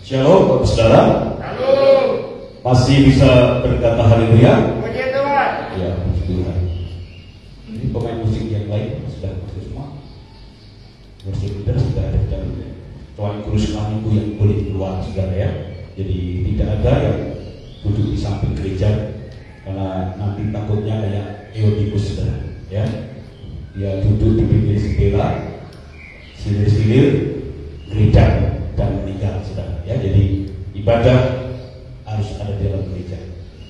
Shalom, Bapak Saudara. Halo. Masih bisa berkata haleluya? Puji Tuhan. Ya, puji Tuhan. Ini pemain musik yang lain sudah masuk semua. Worship leader sudah ada dan tuan guru sekolahku yang boleh keluar, saudara ya. Jadi tidak ada yang duduk di samping gereja karena nanti takutnya kayak Eodikus, saudara ya. Dia duduk di pinggir jendela, silir-silir gereja dan meninggal, saudara ya. Jadi ibadah harus ada di dalam gereja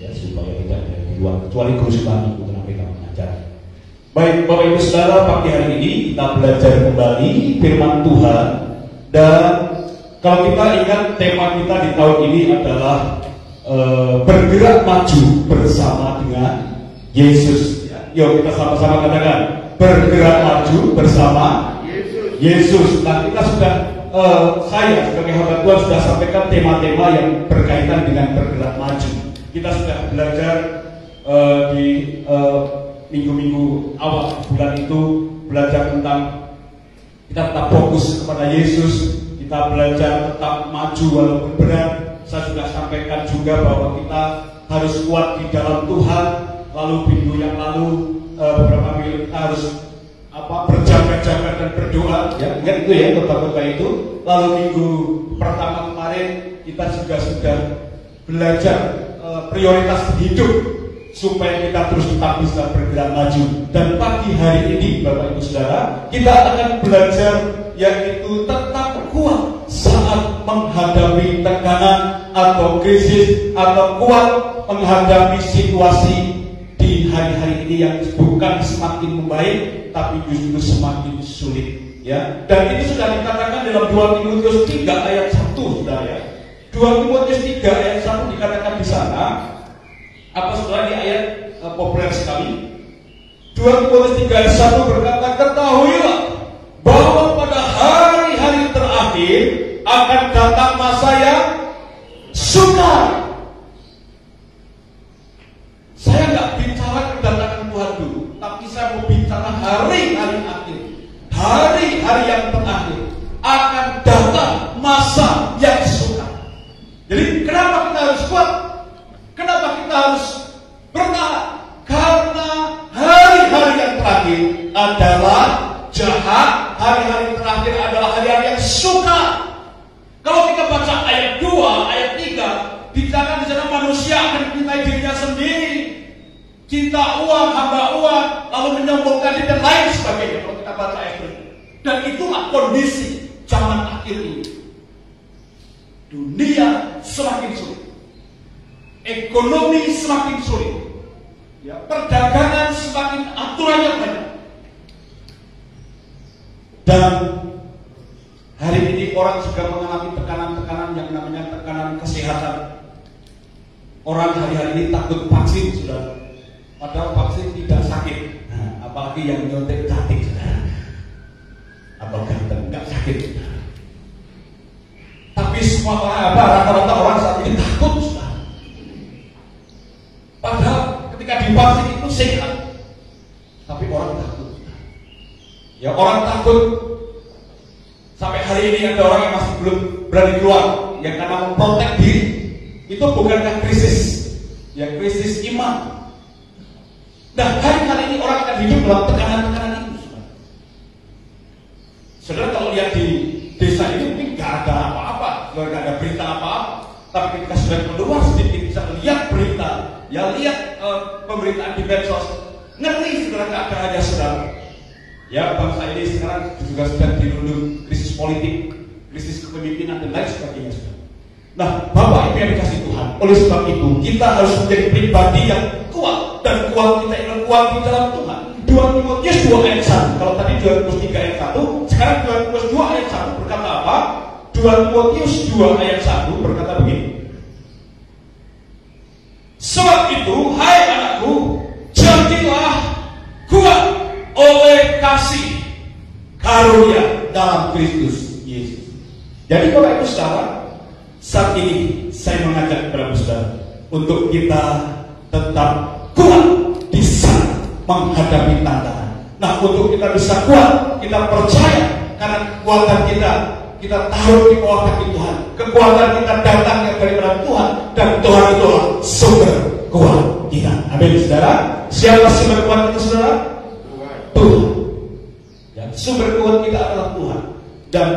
ya, supaya tidak ada di luar, kecuali guru sekolahku karena mereka mengajar. Baik Bapak Ibu Saudara, pagi hari ini kita belajar kembali firman Tuhan. Dan kalau kita ingat tema kita di tahun ini adalah bergerak maju bersama dengan Yesus ya. Yuk kita sama-sama katakan bergerak maju bersama Yesus. Nah kita sudah saya sebagai hamba Tuhan sudah sampaikan tema-tema yang berkaitan dengan bergerak maju. Kita sudah belajar di minggu-minggu awal bulan itu belajar tentang kita tetap fokus kepada Yesus, kita belajar tetap maju walaupun berat. Saya sudah sampaikan juga bahwa kita harus kuat di dalam Tuhan. Lalu minggu yang lalu beberapa minggu kita harus berjaga-jaga dan berdoa ya, ingat itu ya kota-kota itu. Lalu minggu pertama kemarin kita juga sudah belajar prioritas hidup supaya kita terus tetap bisa bergerak maju. Dan pagi hari ini Bapak Ibu Saudara, kita akan belajar yaitu tetap kuat saat menghadapi tekanan atau krisis, atau kuat menghadapi situasi di hari-hari ini yang bukan semakin membaik tapi justru semakin sulit ya. Dan itu sudah dikatakan dalam 2 Timotius 3 ayat 1, saudara ya. 2 Timotius 3 ayat 1 dikatakan di sana apa, saudara, di ayat populer sekali. 2 Timotius 3 ayat 1 berkata, ketahuilah bahwa pada hari-hari terakhir akan datang masa yang sukar. Saya nggak bicara kedatangan Tuhan dulu, tapi saya mau bicara hari-hari akhir. Hari-hari yang terakhir akan datang masa yang sukar. Jadi kenapa kita harus kuat? Kenapa kita harus bertahan? Karena hari-hari yang terakhir adalah jahat. Hari-hari terakhir adalah hari-hari yang sukar. Kalau kita baca ayat 2, ayat 3, dikatakan di sana manusia akan mencintai dirinya sendiri, cinta uang, hamba uang, lalu menyombongkan diri dan lain sebagainya. Kalau kita baca ayat 2, dan itulah kondisi zaman akhir ini. Dunia semakin sulit, ekonomi semakin sulit, ya, perdagangan semakin aturannya banyak. Dan hari ini orang juga mengalami tekanan-tekanan yang namanya tekanan kesehatan. Orang hari-hari ini takut vaksin, saudara. Padahal vaksin tidak sakit. Nah, apalagi yang nyontek cantik, saudara. Atau ganteng, nggak sakit. Tapi semua orang rata-rata orang saat ini takut, saudara. Padahal ketika divaksin itu sehat, tapi orang takut. Ya, orang takut. Sampai hari ini ada orang yang masih belum berani keluar, yang karena memprotek diri. Itu bukankah krisis? Ya, krisis iman. Nah, hari-hari ini orang akan hidup dalam tekanan-tekanan itu. Saudara kalau lihat di desa ini mungkin nggak ada apa-apa, nggak ada berita apa-apa. Tapi ketika sudah keluar sedikit bisa lihat berita, ya lihat pemberitaan di medsos, ngeri saudara keadaannya, saudara. Ya, bangsa ini sekarang juga sedang dirundung krisis politik, krisis kepemimpinan dan lain sebagainya. Nah, Bapak Ibu yang dikasih Tuhan, oleh sebab itu kita harus menjadi pribadi yang kuat, dan kuat kita yang kuat di dalam Tuhan. 2 Timotius 2 ayat 1. Kalau tadi 2 Timotius 3 ayat 1, sekarang 2 Timotius 2 ayat 1 berkata apa? 2 Timotius 2 ayat 1 berkata begini. Sebab itu, hai anakku, jadilah kuat oleh kasih karunia dalam Kristus Yesus. Jadi Bapak Ibu Saudara, saat ini saya mengajak kepada saudara untuk kita tetap kuat di saat menghadapi tantangan. Nah, untuk kita bisa kuat, kita percaya karena kekuatan kita kita taruh di bawah kaki Tuhan. Kekuatan kita datangnya daripada Tuhan, dan Tuhan itulah sumber kuat kita. Amin, saudara. Siapa sumber kuat kita, saudara? Tuhan. Ya, sumber kuat kita adalah Tuhan. Dan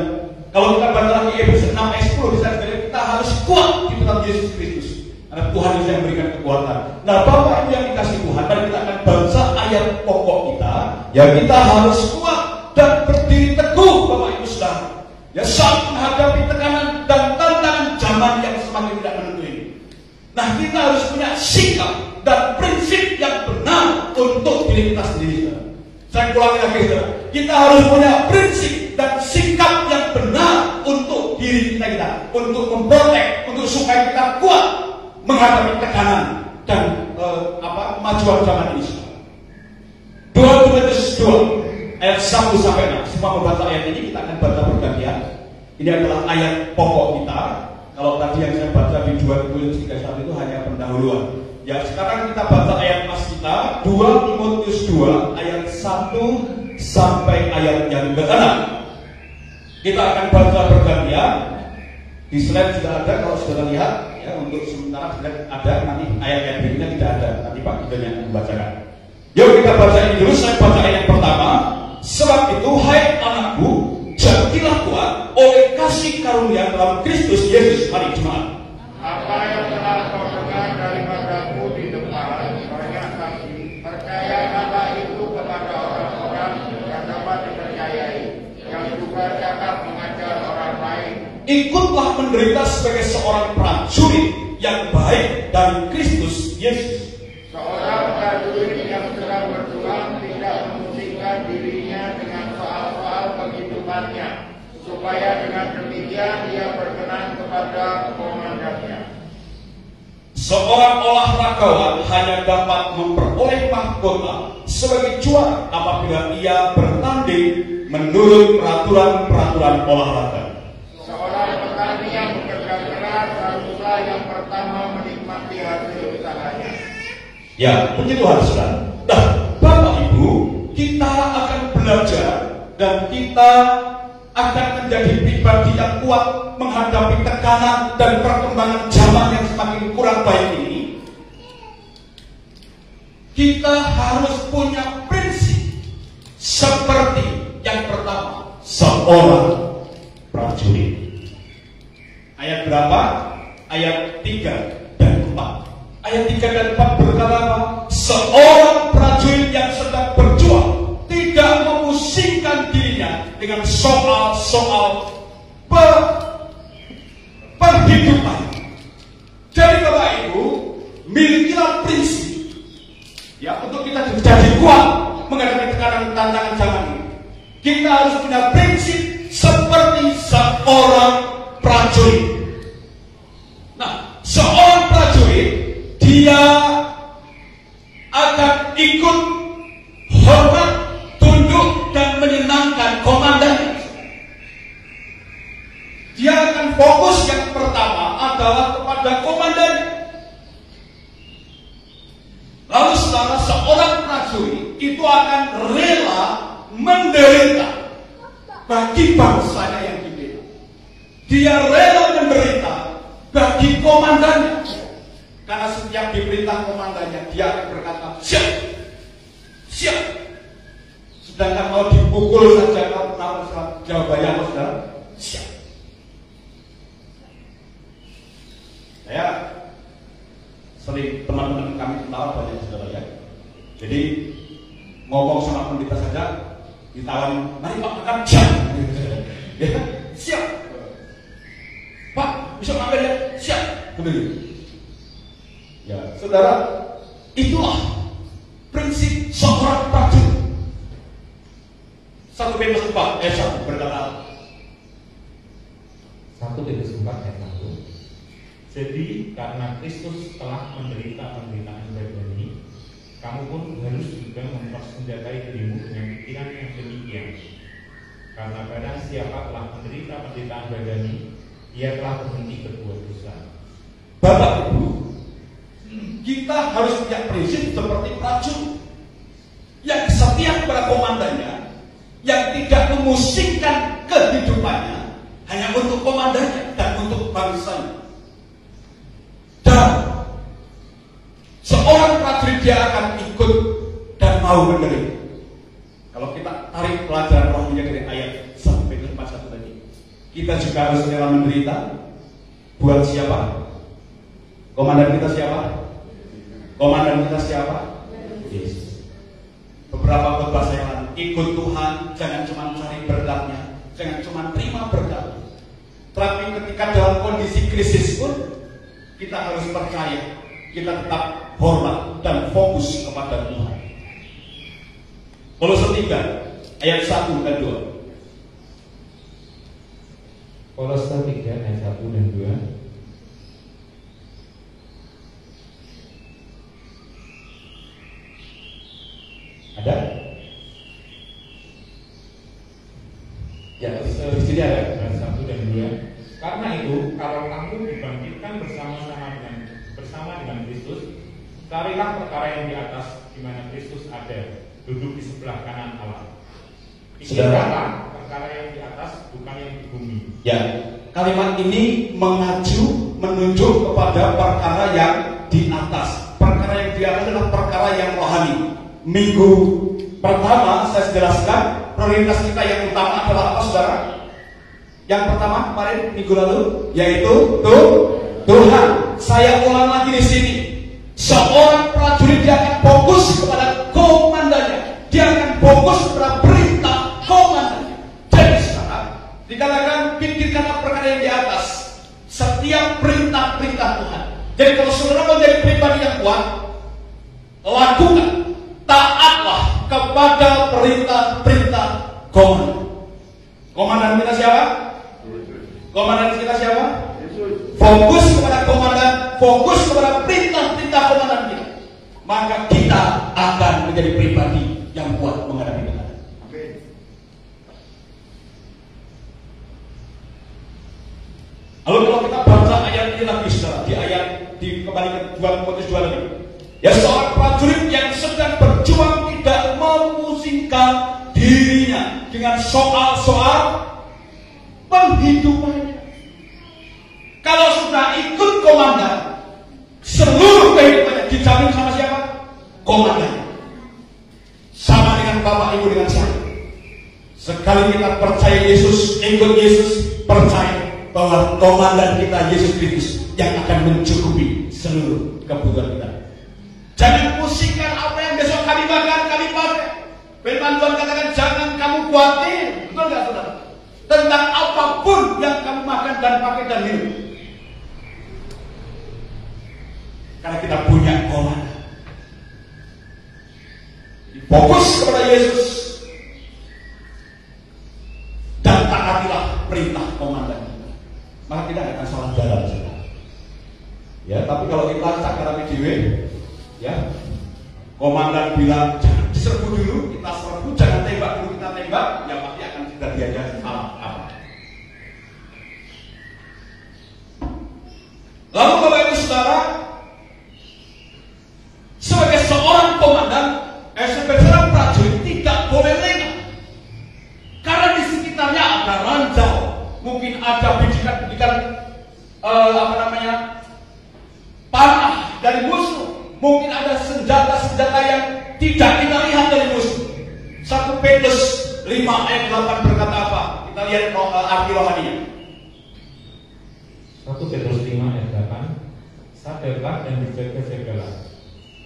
kalau kita baca lagi Efesus 6 ayat 10, bisa kita harus kuat di dalam Yesus Kristus. Karena Tuhan itu yang memberikan kekuatan. Nah, Bapak Ibu yang dikasih Tuhan, mari kita akan baca ayat pokok kita. Ya, kita harus kuat dan berdiri teguh, Bapak Ibu saudara. Ya, saat menghadapi tekanan dan tantangan zaman yang semakin tidak menentu ini. Nah, kita harus punya sikap dan prinsip yang benar untuk diri kita sendiri. Saya ulangi lagi, saudara. Kita harus punya prinsip dan sikap yang benar untuk diri kita, untuk memprotek, untuk supaya kita kuat menghadapi tekanan dan kemajuan zaman ini. 2 Timotius 2 ayat 1 sampai 6. Semua membaca ayat ini, kita akan baca bergantian. Ini adalah ayat pokok kita. Kalau tadi yang saya baca di 2 Timotius 3:1 itu hanya pendahuluan. Ya, sekarang kita baca ayat mas kita 2 Timotius 2 ayat 1 sampai ayat yang ke-6. Kita akan baca bergantian. Di slide sudah ada, kalau sudah lihat ya, untuk sementara slide ada, nanti ayat-ayat berikutnya tidak ada. Nanti Pak Gideon yang membacakan. Yuk kita baca ini dulu. Saya baca ayat yang pertama. Sebab itu, hai anakku, jadilah kuat oleh kasih karunia dalam Kristus Yesus. Mari jemaat. Apa yang telah kau dengar daripadaku di depan banyak saksi, percayakanlah itu kepada orang-orang yang dapat dipercayai, yang juga dapat mengajar orang lain. Ikutlah menderita sebagai seorang prajurit yang baik dari Kristus Yesus. Seorang prajurit yang sedang berjuang tidak memusingkan dirinya dengan soal-soal penghidupannya, supaya dengan demikian dia berkenan kepada komandannya. Seorang olahragawan hanya dapat memperoleh mahkota sebagai juara apabila ia bertanding menurut peraturan-peraturan olahraga. Seorang petani yang bekerja keras haruslah yang pertama menikmati hasil usahanya. Ya, puji Tuhan, saudara. Nah, Bapak Ibu, kita akan belajar dan kita akan menjadi pribadi yang kuat menghadapi tekanan dan perkembangan zaman yang semakin kurang baik ini. Kita harus punya prinsip seperti yang pertama, seorang prajurit. Ayat berapa? Ayat 3 dan 4. Ayat 3 dan 4 berkata apa? Seorang prajurit yang sedang berjuang tidak memusingkan dirinya dengan soal-soal perhidupan. Jadi Bapak Ibu, milikilah prinsip ya untuk kita jadi kuat menghadapi tekanan tantangan zaman ini. Kita harus punya prinsip seperti seorang prajurit. Nah, seorang prajurit dia akan ikut hormat, tunduk dan menyenangkan komandan. Dia akan fokus yang pertama adalah kepada komandan. Lalu setelah seorang prajurit itu akan rela menderita bagi bangsanya yang dibela. Dia rela menderita bagi komandannya. Karena setiap diperintah komandannya, dia akan berkata, siap, siap. Sedangkan kalau dipukul saja, kalau tahu jawabannya apa, saudara? Siap. Saya sering teman-teman kami ketawa banyak, saudara ya. Jadi ngomong sama pendeta saja, ditawari, mari Pak makan siap. Ya, siap. Pak, besok makan ya, siap. Begitu. Ya, saudara, itulah prinsip seorang prajurit. 1 Petrus 4 ayat 1 berkata, 1 Petrus 4 ayat 1. Jadi karena Kristus telah menderita penderitaan badani, kamu pun harus juga mempersenjatai dirimu dengan pikiran yang demikian. Karena barang siapa telah menderita penderitaan badani, ia telah berhenti berbuat dosa. Bapak Ibu, kita harus punya prinsip seperti prajurit yang setia kepada komandannya, yang tidak memusingkan kehidupannya hanya untuk komandannya dan untuk bangsanya. Dan seorang prajurit dia akan ikut dan mau menderita. Kalau kita tarik pelajaran rohnya dari ayat sampai 41 tadi, kita juga harus rela menderita. Buat siapa? Komandan kita siapa? Komandan kita siapa? Yesus. Beberapa khotbah saya lalu, ikut Tuhan jangan cuma cari berkatnya, jangan cuma terima berkat. Tapi ketika dalam kondisi krisis pun kita harus percaya, kita tetap hormat dan fokus kepada Tuhan. Kolose 3 ayat 1 dan 2. Kolose 3 ayat 1 dan 2. Ada? Ya, di sini ada. Ayat 1 dan 2. Karena itu, kalau kamu dibangkitkan bersama dengan Kristus, carilah perkara yang di atas, di mana Kristus ada, duduk di sebelah kanan Allah. Pikirkanlah perkara yang di atas, bukan yang di bumi. Ya, kalimat ini menunjuk kepada perkara yang di atas. Perkara yang di atas adalah perkara yang rohani. Minggu pertama saya jelaskan prioritas kita yang utama adalah apa, saudara? Yang pertama kemarin minggu lalu yaitu Tuhan. Saya ulang lagi di sini. Seorang prajurit dia akan fokus kepada komandannya. Dia akan fokus kepada perintah komandannya. Jadi sekarang dikatakan pikirkanlah perkara yang di atas. Setiap perintah-perintah Tuhan. Jadi kalau saudara menjadi pribadi yang kuat, lakukan, taatlah kepada perintah-perintah komandan. Komandan kita siapa? Komandan kita siapa? Fokus kepada komandan, fokus kepada perintah-perintah komandan kita. Maka kita akan menjadi pribadi yang kuat menghadapi Tuhan. Lalu kalau kita baca ayat ini lagi, saudara, kembali ke 2 Timotius 2 lagi. Ya, seorang prajurit yang sedang berjuang tidak memusingkan dirinya dengan soal-soal penghidupannya. Kalau sudah ikut komandan, seluruh kehidupannya dijamin sama siapa? Komandan. Sama dengan Bapak Ibu dengan saya. Sekali kita percaya Yesus, ikut Yesus, percaya bahwa komandan kita Yesus Kristus yang akan mencukupi seluruh kebutuhan kita. Jangan pusingkan apa yang besok kali makan, kali pakai. Firman Tuhan katakan jangan kamu khawatir, betul nggak saudara? Tentang apapun yang kamu makan dan pakai dan minum. Karena kita punya komandan. Fokus kepada Yesus dan taatilah perintah komandan kita. Maka kita akan salah jalan, saudara. Ya, tapi kalau kita cakar dewe, ya, komandan bilang jangan diserbu dulu, kita serbu, jangan tembak dulu, kita tembak, ya pasti akan terjadi aja apa. Lalu Bapak Ibu Saudara, sebagai seorang komandan, sebagai seorang prajurit tidak boleh lengah, karena di sekitarnya ada ranjau, mungkin ada bidikan-bidikan panah dari musuh. Mungkin ada senjata-senjata yang tidak kita lihat dari musuh. 1 Petrus 5 ayat 8 berkata apa? Kita lihat arti rohaninya. 1 Petrus 5 ayat 8. Sadarlah dan berjaga-jagalah.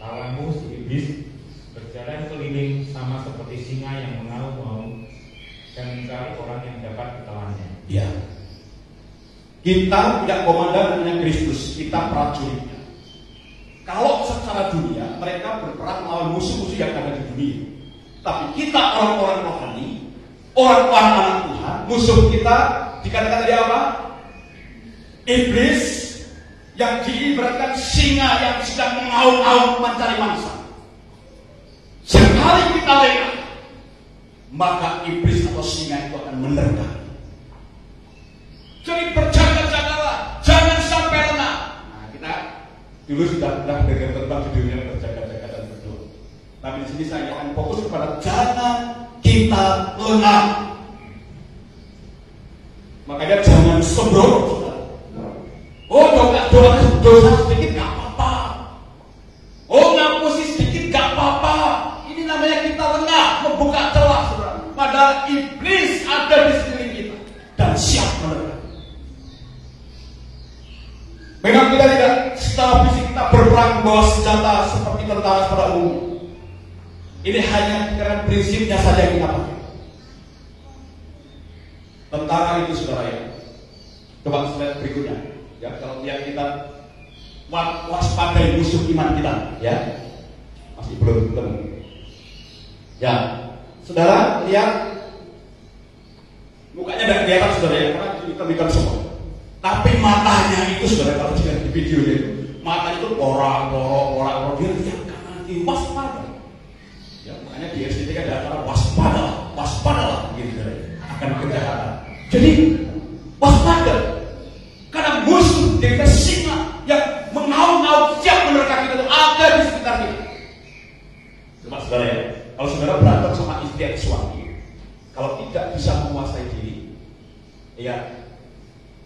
Lawanmu si iblis berjalan keliling sama seperti singa yang mengaum-ngaum dan mencari orang yang dapat ditelannya. Ya. Kita tidak komandan dengan Kristus, kita prajuritnya. Kalau secara dunia mereka berperang melawan musuh-musuh yang ada di dunia, tapi kita orang-orang rohani, orang-orang anak Tuhan, musuh kita dikatakan tadi apa? Iblis yang diibaratkan singa yang sedang mengaum-ngaum mencari mangsa. Sekali kita lengah, maka iblis atau singa itu akan menerkam. Jadi berjaga-jagalah, jangan sampai lengah. Nah, kita dulu sudah pernah dengar tentang videonya berjaga-jaga dan berdoa. Tapi di sini saya akan fokus kepada jangan kita lengah. Makanya jangan sembrono, saudara. Oh, dosa sedikit gak apa-apa. Oh, ngapusi sedikit gak apa-apa. Ini namanya kita lengah, membuka celah, saudara. Padahal iblis ada di sekeliling kita dan siap menerima. Memang kita tidak secara fisik kita berperang membawa senjata seperti tentara pada umumnya. Ini hanya karena prinsipnya saja kita pakai. Tentara itu, saudara, ya. Coba slide berikutnya. Ya, kalau lihat kita waspadai musuh iman kita, ya. Masih belum ketemu. Ya, saudara lihat mukanya tidak kelihatan, saudara, ya, karena hitam-hitam semua. Tapi matanya itu, saudara, kalau dilihat di videonya itu, matanya itu orang dia lihat kanan kiri, waspada. Ya, makanya di SDT kan ada kata waspada, gitu, saudara, akan kejahatan. Jadi waspada, karena musuh dari singa yang mengaum-ngaum siap menerka kita itu ada di sekitar kita. Coba, saudara, ya, kalau saudara berantem sama istri atau suami, kalau tidak bisa menguasai diri, ya,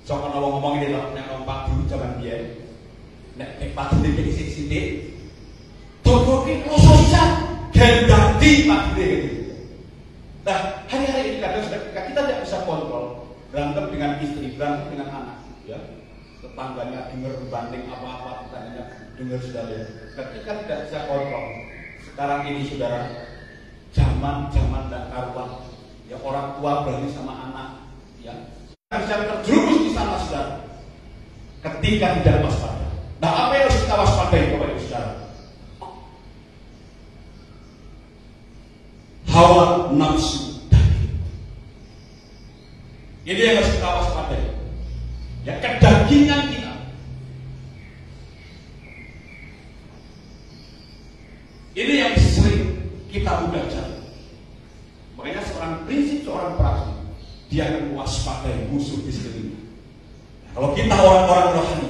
soalnya kalau ngomong ini lah, yang ngomong dulu zaman dia, nek padu di sini, tokokin lososan, gendati padu gitu. Nah, hari-hari ini kadang kita tidak bisa kontrol, berantem dengan istri, berantem dengan anak, ya, tetangganya dengar banding apa-apa, tetangganya dengar, saudara. Ketika tidak bisa kontrol, sekarang ini, saudara, zaman dan karuan, ya, orang tua berani sama anak, ya, bisa terjerumus di sana, saudara, ketika tidak waspada. Nah, apa yang harus kita waspadai, Bapak Ibu saudara? Hawa nafsu daging. Ini yang harus kita waspadai. Ya, kedagingan kita. Ini yang sering kita mudah jatuh. Makanya prinsip seorang prajurit, dia akan mewaspadai musuh di sekelilingnya. Nah, kalau kita orang-orang rohani,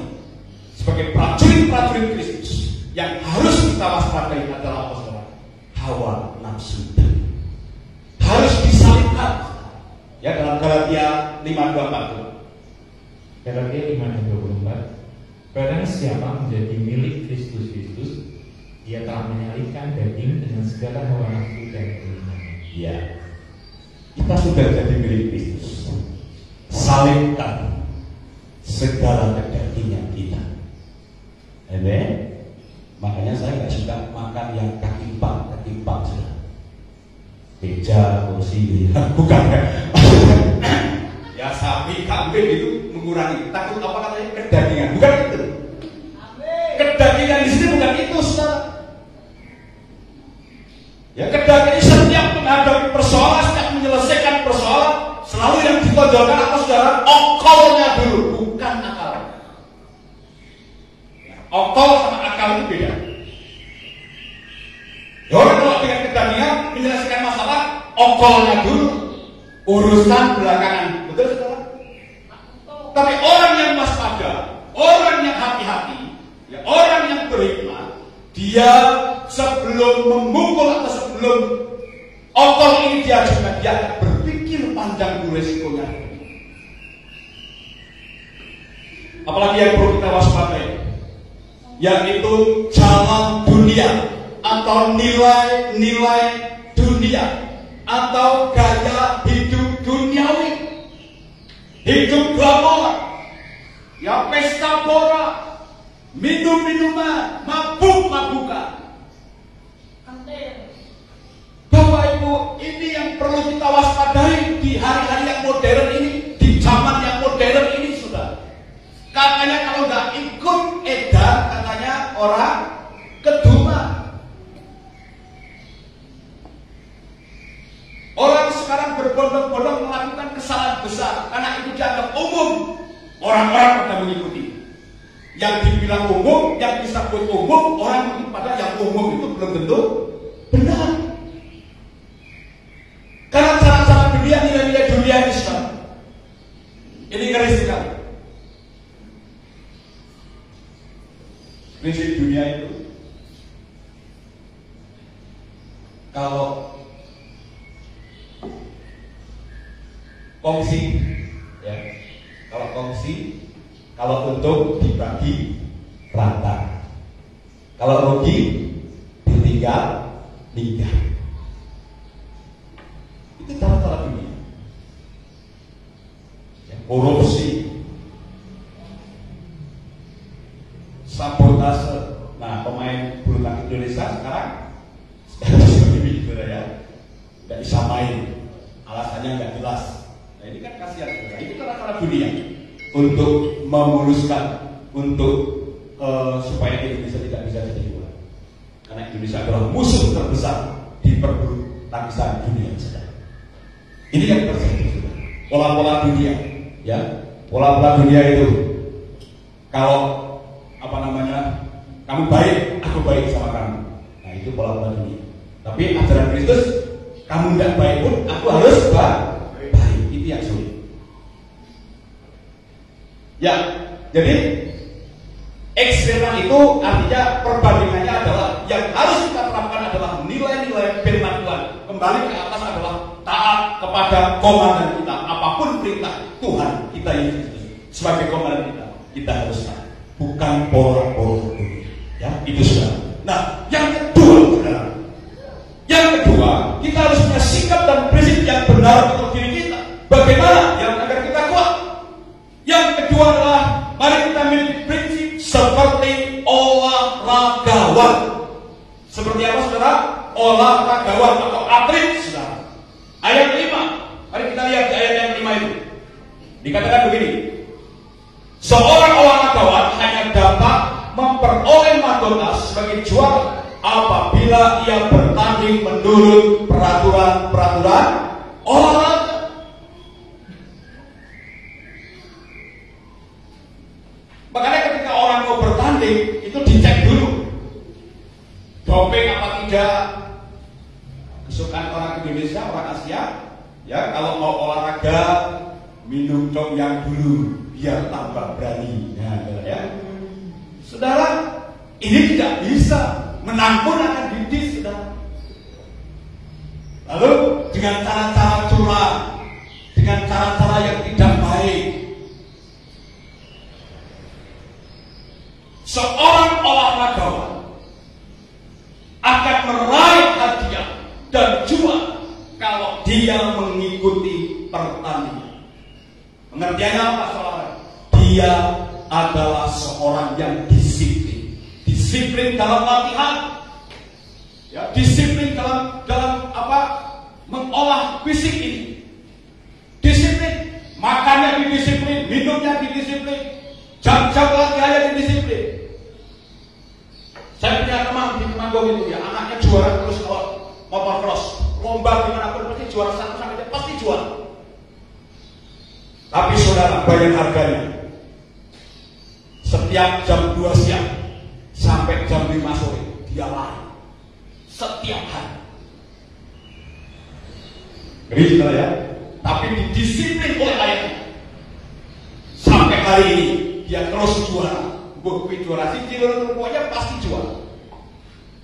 sebagai prajurit Kristus, yang harus kita waspadai adalah apa, saudara? Hawa nafsu daging. Harus disalibkan. Ya, dalam Galatia 5:24. Galatia 5:24. Barang siapa menjadi milik Kristus, dia telah menyalibkan daging dengan segala hawa nafsu dan keinginannya. Ya, kita sudah jadi milik Kristus. Salibkan segala kedagingan kita. Amen. Makanya saya nggak suka makan yang kaki empat, saudara. Beja, kursi, bukan ya. Ya, sapi, kambing itu mengurangi. Takut apa katanya? Kedagingan, bukan itu. Kedagingan di sini bukan itu, saudara. Ya, kedagingan setiap menghadapi persoalan, setiap menyelesaikan persoalan, selalu yang ditonjolkan apa, saudara? Okolnya dulu, bukan akal. Okol sama akal itu beda. Ya, orang kalau dengan kedagingan menyelesaikan masalah, okolnya dulu, urusan belakangan, betul, saudara? Tapi orang yang waspada, orang yang hati-hati, ya, orang yang berhikmat, dia sebelum memukul atau sebelum okol ini diajukan, dia akan berpikir panjang dulu resikonya. Apalagi yang perlu kita waspadai, yaitu jalan dunia atau nilai-nilai dunia atau gaya hidup duniawi, hidup glamor, ya, pesta pora, minum-minuman, mabuk-mabukan. Bapak Ibu, ini yang perlu kita waspadai di hari-hari yang modern ini, di zaman yang modern ini, sudah. Katanya kalau nggak ikut edar, katanya orang kedua. Orang sekarang berbondong-bondong melakukan kesalahan besar karena itu dianggap umum. Orang-orang pada mengikuti. Yang dibilang umum, yang disebut umum, orang mengikuti, padahal yang umum itu belum tentu benar. Karena cara-cara dunia, nilai-nilai dunia ini sekarang, ini ngeri sekali. Prinsip dunia itu, kalau kongsi, ya, Kalau kongsi, kalau untung dibagi rata. Kalau rugi ditinggal. Itu cara-cara dunia. Ya, korupsi, sabotase. Nah, pemain bulu tangkis Indonesia sekarang seperti itu ya, nggak disamain, alasannya nggak jelas. Nah ini kan kasihan. Itu cara-cara dunia untuk memuluskan, untuk supaya Indonesia tidak bisa jadi juara. Karena Indonesia adalah musuh terbesar di perbulu tangkisan dunia sekarang. Ini yang terjadi. Pola-pola dunia, ya, pola-pola dunia itu. Kalau kamu baik, aku baik sama kamu. Nah itu pola-pola dunia. Tapi ajaran Kristus, kamu tidak baik pun, aku harus baik. Itu yang sulit. Ya, jadi ekstreman itu artinya perbandingannya adalah yang harus kita terapkan adalah nilai-nilai firman Tuhan. Kembali ke atas adalah taat kepada komandan kita. Apapun perintah Tuhan kita Yesus sebagai komandan kita harus taat. Bukan pola-pola dunia. Ya, itu sudah. Nah, yang kedua, kita harus punya sikap dan prinsip yang benar untuk diri kita. Bagaimana yang agar kita kuat? Yang kedua adalah mari kita memiliki prinsip seperti olahragawan. Seperti apa, saudara? Olahragawan atau atlet, saudara. Ayat 5. Mari kita lihat di ayat yang 5 itu. Dikatakan begini. Seorang olahragawan hanya dapat memperoleh mahkota sebagai juara apabila ia bertanding menurut peraturan-peraturan olahraga. Makanya ketika orang mau bertanding itu dicek dulu doping apa tidak. Kesukaan orang Indonesia, orang Asia, ya kalau mau olahraga minum yang dulu biar tambah berani. Nah, ya. Saudara, ini tidak bisa. Menang pun akan didis, saudara. Lalu dengan cara-cara curang, dengan cara-cara yang tidak baik, seorang olahragawan akan meraih hadiah dan juara kalau dia mengikuti pertandingan. Pengertiannya apa, saudara? Dia adalah seorang yang disiplin. Disiplin dalam latihan, ya, disiplin dalam mengolah fisik ini. Disiplin, makannya didisiplin, minumnya didisiplin, jam-jam latihannya didisiplin. Saya punya teman di Temanggung itu, ya, anaknya juara terus kalau motor cross, lomba dimanapun pasti juara 1 sampai dia pasti juara. Tapi saudara, bayar harganya. Setiap jam 2 siang sampai jam 5 sore dia lari setiap hari. Ngeri, saudara, ya. Tapi didisiplin oleh ayahnya. Sampai hari ini dia terus juara. Gue juara sih, pokoknya pasti juara.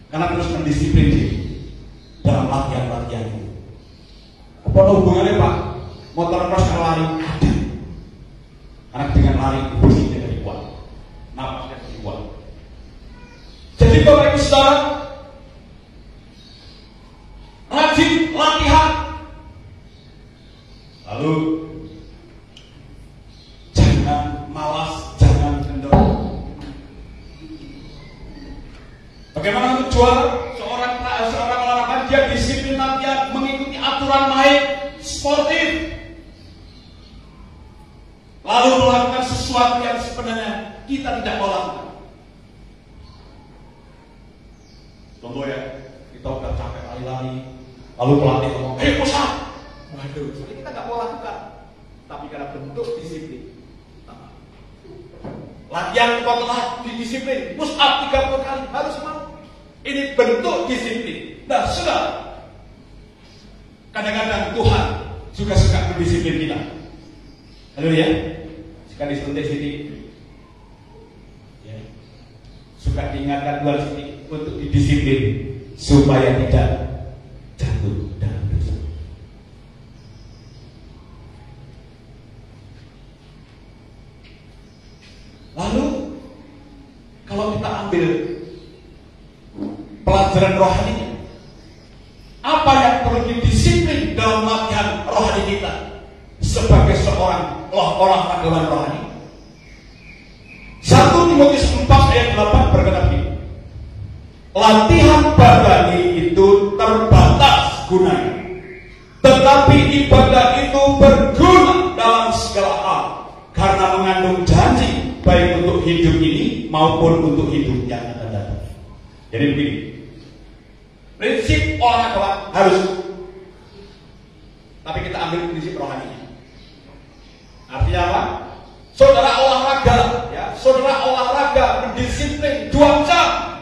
Karena terus mendisiplin diri dalam latihan-latihan itu. Apa hubungannya, Pak? Motor cross kalau lari ada. Karena dengan lari fisiknya jadi kuat, napasnya jadi kuat. Jadi Bapak Ibu Saudara, rajin latihan. Lalu jangan malas, jangan kendor. Bagaimana untuk juara? Seorang olahraga dia disiplin latihan, mengikuti aturan main sportif. Lalu melakukan sesuatu yang sebenarnya kita tidak mau lakukan. Contoh, ya, kita udah capek lari-lari, lalu pelatih ngomong, "Hei, push up." Waduh, jadi kita nggak mau lakukan. Tapi karena bentuk disiplin. Latihan kau telah didisiplin, push up 30 kali harus mau. Ini bentuk disiplin. Nah, sudah. Kadang-kadang Tuhan juga suka mendisiplin kita. Halo, ya. Sekali suntik sini, ya. Suka diingatkan Tuhan sini untuk didisiplin supaya tidak jatuh dalam dosa. Lalu kalau kita ambil pelajaran rohaninya, apa yang perlu didisiplin dalam latihan rohani kita sebagai seorang olahragawan rohani? 1 Timotius 4 ayat 8 berkata begini, latihan badani itu terbatas gunanya, tetapi ibadah itu berguna dalam segala hal karena mengandung janji baik untuk hidup ini maupun untuk hidup yang akan datang. Jadi begini, prinsip olahraga harus, tapi kita ambil prinsip rohaninya. Artinya apa? Saudara olahraga, ya, saudara olahraga berdisiplin 2 jam,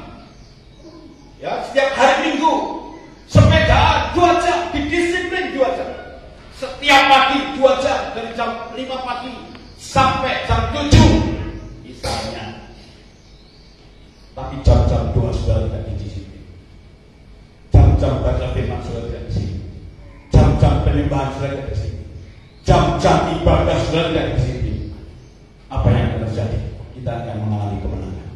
ya, setiap hari Minggu, sepeda 2 jam, didisiplin 2 jam, setiap pagi 2 jam dari jam 5 pagi sampai jam 7 misalnya. Tapi jam-jam 2 sudah tidak didisiplin, jam-jam baca firman sudah tidak disiplin, jam-jam penyembahan sudah tidak disiplin, jam-jam ibadah sudah tidak disiplin. Apa yang akan terjadi? Kita akan mengalami kemenangan.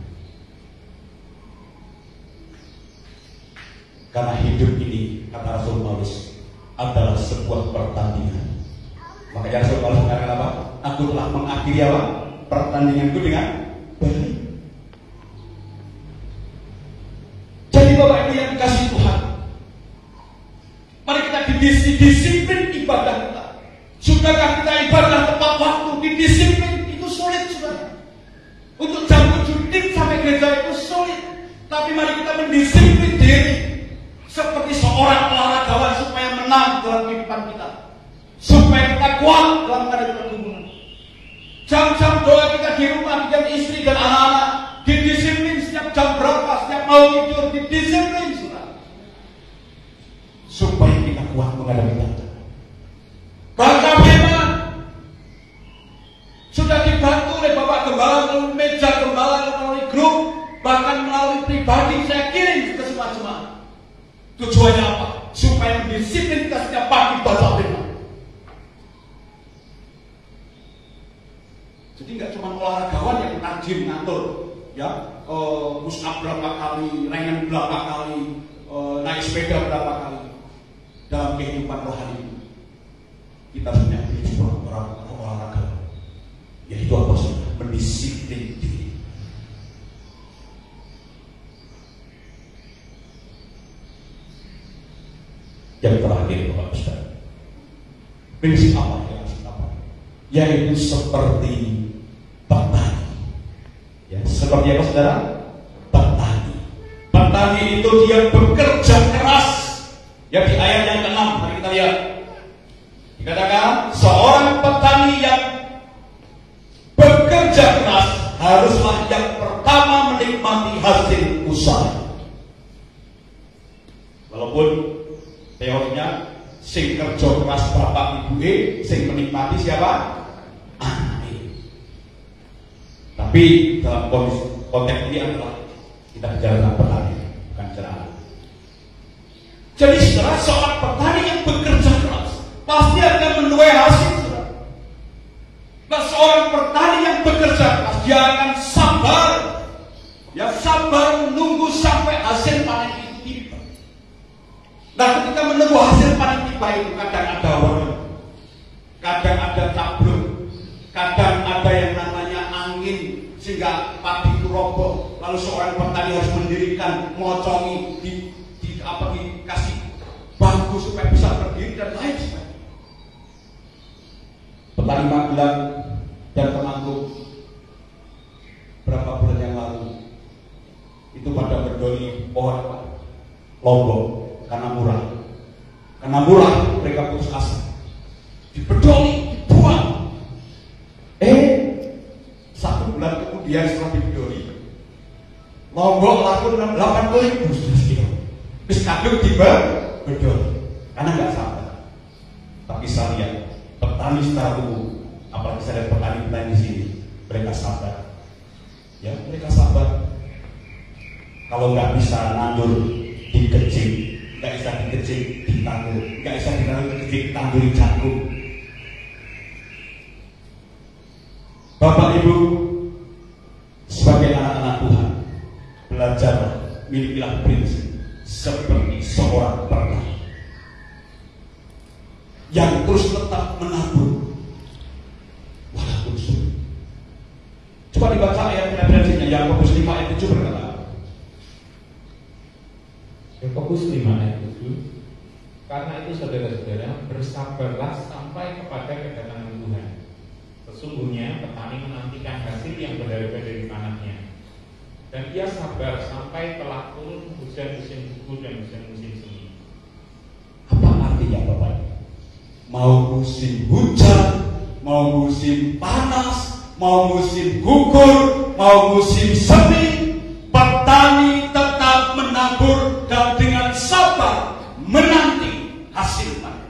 Karena hidup ini, kata Rasul Paulus, adalah sebuah pertandingan. Makanya Rasul Paulus mengatakan apa? Aku telah mengakhiri apa? Pertandinganku dengan baik. Jadi Bapak Ibu yang dikasihi Tuhan, mari kita disiplin ibadah kita. Sudahkah kita ibadah tepat waktu, didisiplin? Sulit, saudara. Untuk jam 7 sampai gereja itu sulit. Tapi mari kita mendisiplin diri seperti seorang olahragawan supaya menang dalam kehidupan kita, supaya kita kuat dalam menghadapi pergumulan. Jam-jam doa kita di rumah dengan istri dan anak-anak didisiplin, setiap jam berapa, setiap mau tidur didisiplin, saudara, supaya kita kuat menghadapi tantangan. Baca firman sudah dibantu oleh Bapak Gembala melalui meja Gembala, melalui grup, bahkan melalui pribadi saya kirim ke semua jemaat. Tujuannya apa? Supaya mendisiplin kita setiap pagi baca firman. Jadi nggak cuma olahragawan yang rajin ngatur, ya, push up berapa kali, ringan berapa kali, naik sepeda berapa kali. Dalam kehidupan rohani kita punya prinsip orang olahraga, yaitu apa? Mendisiplin diri. Yang terakhir, Bapak Saudara, prinsip apa yang harus kita pakai? Yaitu seperti petani. Ya, seperti apa, saudara? Petani. Petani itu dia bekerja keras. Ya, di ayat yang ke-6 mari kita lihat. Dikatakan seorang petani yang bekerja keras haruslah yang pertama menikmati hasil usaha. Walaupun teorinya sing kerja keras bapak ibu sing menikmati siapa? Anak. Tapi dalam konteks ini adalah kita bicara tentang petani, bukan bicara anak. Jadi saudara, seorang petani yang bekerja keras pasti akan menuai hasil. Nah, seorang petani yang bekerja keras dia akan sabar, ya, sabar menunggu sampai hasil panen itu tiba. Nah, ketika menunggu hasil panen tiba itu kadang ada warna, kadang ada cabluk, kadang ada yang namanya angin sehingga padi itu roboh. Lalu seorang petani harus mendirikan, mocongi, dikasih bangku supaya bisa berdiri dan lain sebagainya. Petani Magelang dan Temanggung berapa bulan yang lalu itu pada berdoli pohon lombok karena murah mereka putus asa, dibedoli, dibuang. 1 bulan kemudian setelah dibedoli lombok laku 80.000 kilo. Terus kadung tiba bedoli karena nggak sabar. Tapi saya lihat petani secara umum, apalagi saya lihat petani di sini, mereka sabar. Ya, mereka sabar. Kalau nggak bisa nandur dikecil, nggak bisa dikecil ditandur, nggak bisa dikecil ditanduri jagung. Bapak Ibu, milikilah prinsip seperti seorang petani yang terus tetap menabur walaupun sulit. Coba dibaca ayat referensinya, Yakobus 5 ayat 7 berkata, Yakobus 5 ayat 7, karena itu saudara-saudara, bersabarlah sampai kepada kedatangan Tuhan. Sesungguhnya petani menantikan hasil yang berharga dari tanahnya, dan ia sabar sampai telah turun hujan musim gugur dan hujan musim semi. apa artinya Bapak? Mau musim hujan, mau musim panas, mau musim gugur, mau musim semi, petani tetap menabur dan dengan sabar menanti hasil panen.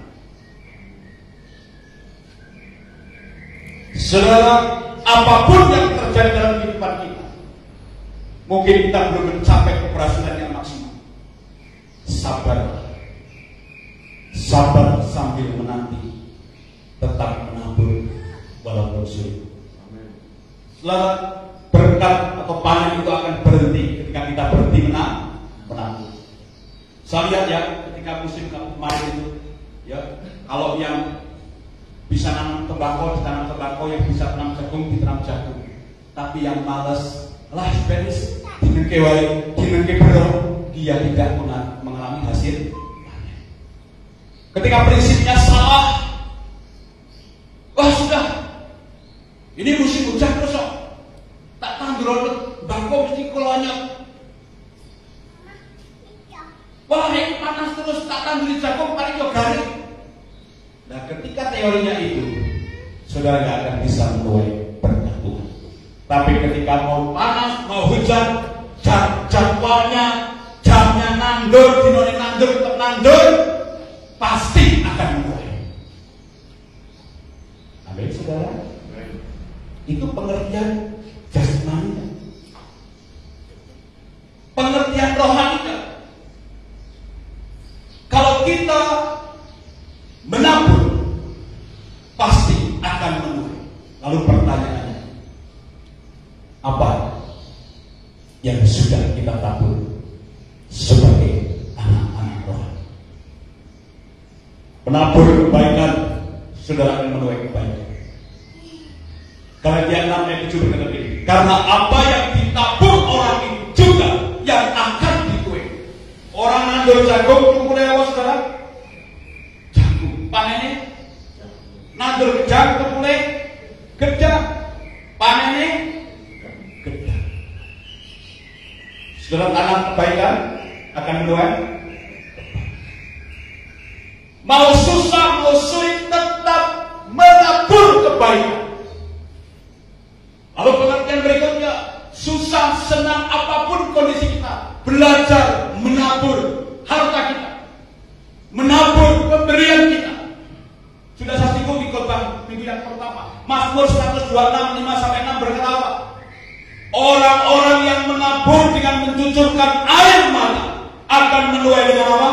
Saudara, apapun yang terjadi dalam kehidupan kita, mungkin kita belum mencapai keberhasilan yang maksimal. Sabar, sabar sambil menanti, tetap menabur walaupun sulit. Saudara, berkat atau panen itu akan berhenti ketika kita berhenti menabur. Saya lihat ya, ketika musim kemarin itu, ya, kalau yang bisa nanam tembakau ditanam tembakau, yang bisa tanam jagung ditanam jagung. Tapi yang malas, lah beres, dinengke berong, dia tidak mengalami hasil. Ketika prinsipnya salah, wah sudah, ini musim hujan terus kok, tak tandur tembakau mesti kolonyot. Wah ini panas terus, tak tanduri jagung paling yo garing. Nah ketika teorinya itu, saudara nggak akan bisa menuai berkat Tuhan. Tapi ketika mau panas, mau hujan, jadwalnya, jamnya nandur, dinone nandur, tetap nandur, pasti akan menuai. Amin saudara. Itu pengertian jasmani, pengertian rohani. Kalau kita menabur, pasti akan menuai. Lalu pertanyaannya, apa yang sudah kita tabur sebagai anak-anak rohani? Menabur kebaikan, saudara akan menuai kebaikan. Galatia 6 ayat 7 berkata begini, karena apa yang ditabur orang itu juga yang akan dituai. Orang nandur jagung, mulai awal saudara, jagung, panennya nandur jagung, mulai gedang, panennya gedang. Saudara tanam kebaikan akan menuai. Mau susah, mau sulit, tetap menabur kebaikan. Lalu pengertian berikutnya, susah, senang, apapun kondisi kita, belajar menabur harta kita, menabur pemberian kita. Sudah saya singgung di khotbah minggu yang pertama, Mazmur 126 5-6 berkata apa? Orang-orang yang menabur dengan mencucurkan air mata akan menuai dengan apa?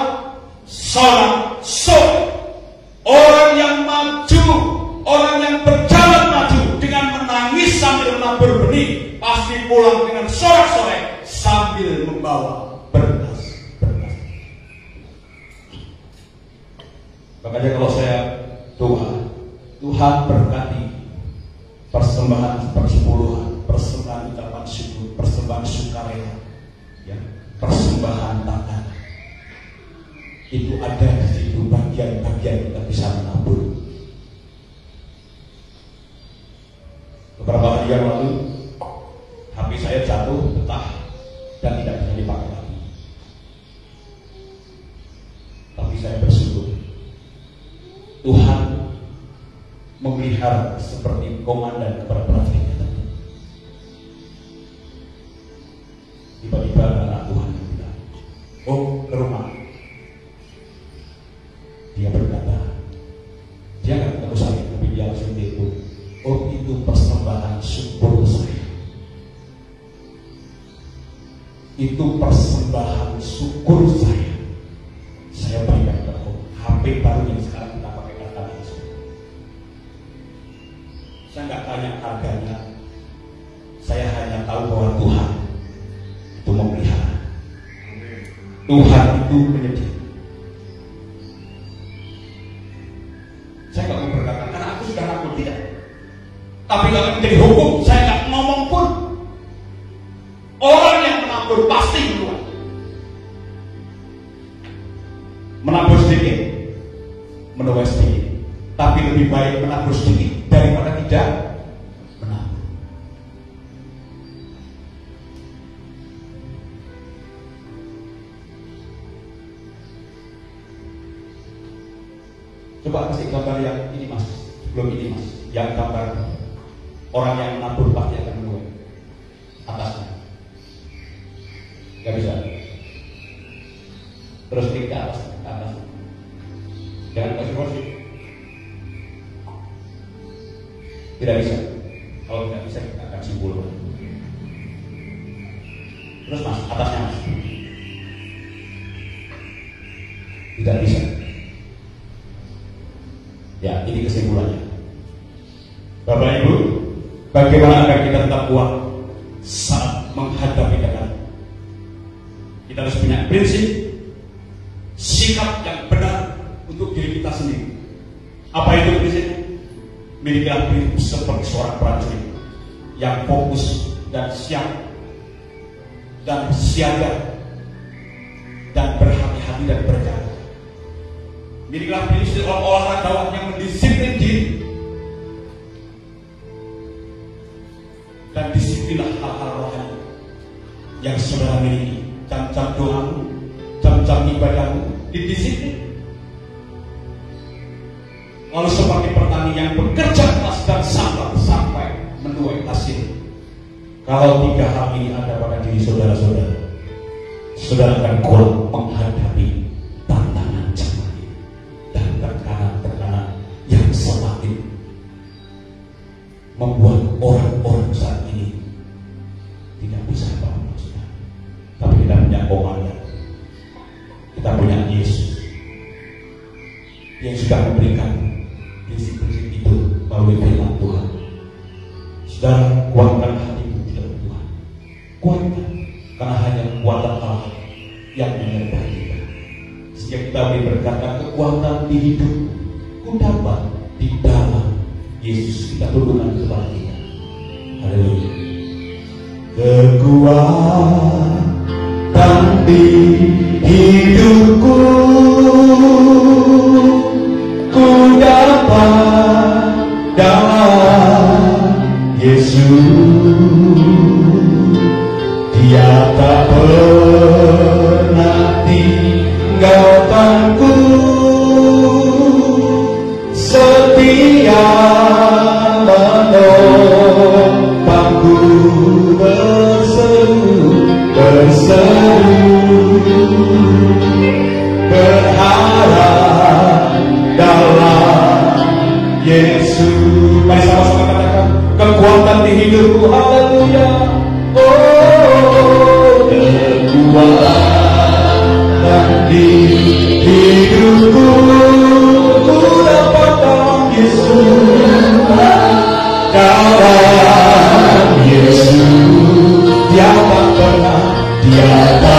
Sorak-sorai. Orang yang maju, orang yang berjalan maju dengan menangis sambil menabur benih, pasti pulang dengan sorak-sorai sambil membawa berkas. Makanya kalau saya doa, Tuhan berkati persembahan persepuluhan, persembahan ucapan syukur, persembahan sukarela, ya, persembahan tangan. Itu ada di situ bagian-bagian kita bisa menabur. Beberapa hari yang lalu HP saya jatuh, petah, dan tidak bisa dipakai lagi. Tapi saya bersyukur Tuhan memelihara seperti komandan kepada prajuritnya tadi. Tiba-tiba anak Tuhan yang bilang, oh ke rumah. Dia berkata, dia nggak ketemu saya, tapi dia langsung telepon, oh itu persembahan syukur saya. Itu persembahan syukur saya. Saya berikan ke HP baru yang sekarang kita pakai kata itu. Saya nggak tanya harganya. Saya hanya tahu bahwa Tuhan itu memelihara. Tuhan itu menyediakan. Saya nggak mau berkata karena aku sudah ngaku tidak. Tapi kalau menjadi hukum, saya nggak ngomong pun. Orang yang menabur pasti keluar. Menabur sedikit, menuai sedikit. Tapi lebih baik menabur sedikit daripada tidak menabur. Coba kasih gambar yang ini mas, belum ini mas, yang gambar orang yang menabur pasti akan menuai atasnya. Gak bisa. Terus klik ke atas, jangan kasih kursi. Tidak bisa. Kalau tidak bisa kita akan simpulkan. Terus mas, atasnya mas. Tidak bisa. Ya, ini kesimpulannya. Bapak Ibu, bagaimana agar kita tetap kuat saat menghadapi keadaan? Kita harus punya prinsip, sikap yang benar untuk diri kita sendiri. Apa itu prinsipnya? Milikilah prinsip seperti seorang prajurit yang fokus dan siap dan siaga dan berhati-hati dan berjaga. Milikilah prinsip olahragawan yang mendisiplin diri, dan disiplinlah hal-hal rohani yang saudara miliki. Jam-jam doamu, jam-jam ibadahmu didisiplin. Lalu seperti petani yang bekerja keras dan sabar sampai menuai hasil. Kalau 3 hal ini ada pada diri saudara-saudara, saudara akan kuat menghadapi tantangan zaman ini dan tekanan-tekanan yang semakin membuat orang-orang saat ini tidak bisa bangun. Tapi kita punya komandan, kita punya Yesus yang sudah memberikan prinsip-prinsip itu melalui firman Tuhan. Saudara, kuatkan hatimu di dalam Tuhan. Kuatkan, karena hanya kekuatan Allah yang menyertai kita. Sehingga kita boleh berkata kekuatan di hidup ku dapat di dalam Yesus. Kita tundukkan kepada kita. Haleluya. Kekuatan di hidupku ku dapat dalam Yesus. Dia tak pernah tinggalkanku, setia menopangku, berseru berharap dalam Yesus. Mari sama-sama katakan kekuatan di hidupku. Haleluya. Oh, kekuatan di hidupku ku dapat dalam Yesus. Dalam Yesus. Dia tak pernah, dia tak